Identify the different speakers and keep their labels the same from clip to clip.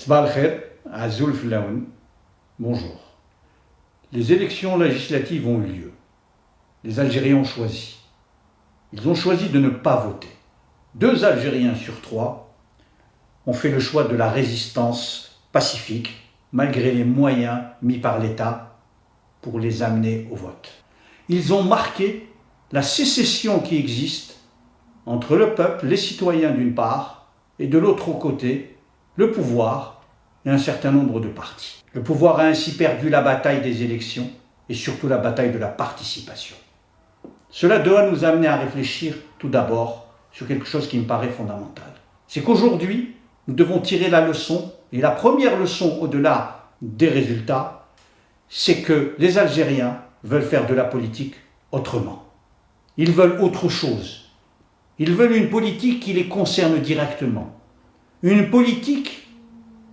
Speaker 1: Sabah al-Khair, Azoul Flaoun, bonjour. Les élections législatives ont eu lieu. Les Algériens ont choisi. Ils ont choisi de ne pas voter. 2 Algériens sur 3 ont fait le choix de la résistance pacifique, malgré les moyens mis par l'État pour les amener au vote. Ils ont marqué la sécession qui existe entre le peuple, les citoyens d'une part, et de l'autre côté, le pouvoir et un certain nombre de partis. Le pouvoir a ainsi perdu la bataille des élections et surtout la bataille de la participation. Cela doit nous amener à réfléchir tout d'abord sur quelque chose qui me paraît fondamental. C'est qu'aujourd'hui, nous devons tirer la leçon, et la première leçon au-delà des résultats, c'est que les Algériens veulent faire de la politique autrement. Ils veulent autre chose. Ils veulent une politique qui les concerne directement. Une politique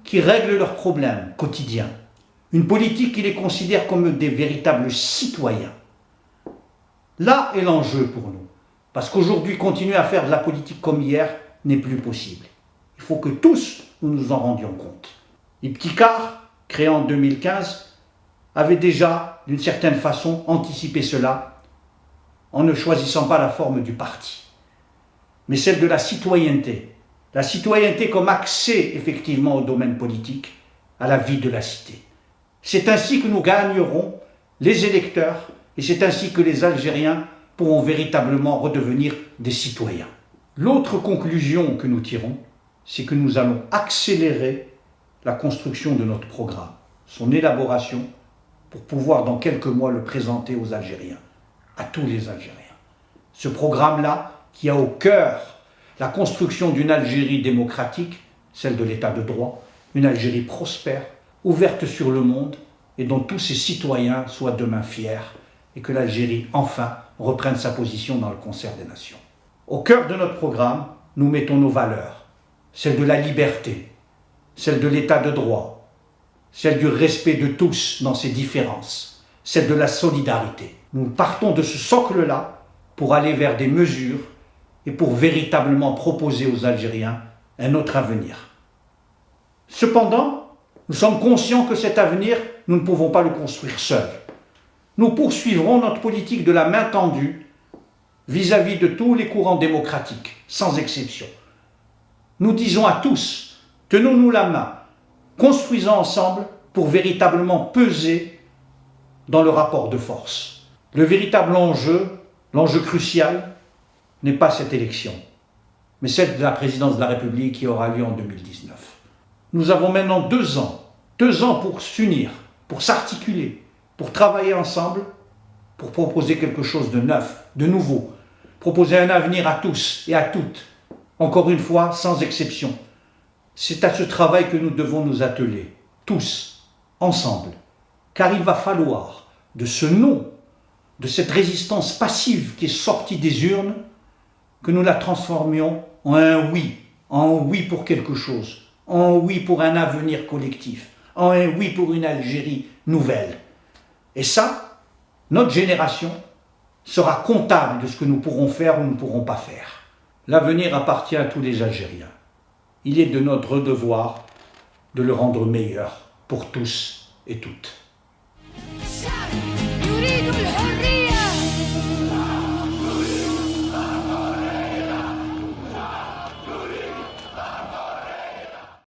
Speaker 1: qui règle leurs problèmes quotidiens. Une politique qui les considère comme des véritables citoyens. Là est l'enjeu pour nous. Parce qu'aujourd'hui, continuer à faire de la politique comme hier n'est plus possible. Il faut que tous nous nous en rendions compte. Iptikar, créé en 2015, avait déjà, d'une certaine façon, anticipé cela en ne choisissant pas la forme du parti, mais celle de la citoyenneté. La citoyenneté comme accès, effectivement, au domaine politique, à la vie de la cité. C'est ainsi que nous gagnerons les électeurs et c'est ainsi que les Algériens pourront véritablement redevenir des citoyens. L'autre conclusion que nous tirons, c'est que nous allons accélérer la construction de notre programme, son élaboration, pour pouvoir dans quelques mois le présenter aux Algériens, à tous les Algériens. Ce programme-là, qui a au cœur la construction d'une Algérie démocratique, celle de l'état de droit, une Algérie prospère, ouverte sur le monde, et dont tous ses citoyens soient demain fiers, et que l'Algérie, enfin, reprenne sa position dans le concert des nations. Au cœur de notre programme, nous mettons nos valeurs, celle de la liberté, celle de l'état de droit, celle du respect de tous dans ses différences, celle de la solidarité. Nous partons de ce socle-là pour aller vers des mesures et pour véritablement proposer aux Algériens un autre avenir. Cependant, nous sommes conscients que cet avenir, nous ne pouvons pas le construire seuls. Nous poursuivrons notre politique de la main tendue vis-à-vis de tous les courants démocratiques, sans exception. Nous disons à tous, tenons-nous la main, construisons ensemble pour véritablement peser dans le rapport de force. Le véritable enjeu, l'enjeu crucial, n'est pas cette élection, mais celle de la présidence de la République qui aura lieu en 2019. Nous avons maintenant 2 ans pour s'unir, pour s'articuler, pour travailler ensemble, pour proposer quelque chose de neuf, de nouveau, proposer un avenir à tous et à toutes, encore une fois, sans exception. C'est à ce travail que nous devons nous atteler, tous, ensemble, car il va falloir, de ce non, de cette résistance passive qui est sortie des urnes, que nous la transformions en un oui pour quelque chose, en un oui pour un avenir collectif, en un oui pour une Algérie nouvelle. Et ça, notre génération sera comptable de ce que nous pourrons faire ou ne pourrons pas faire. L'avenir appartient à tous les Algériens. Il est de notre devoir de le rendre meilleur pour tous et toutes.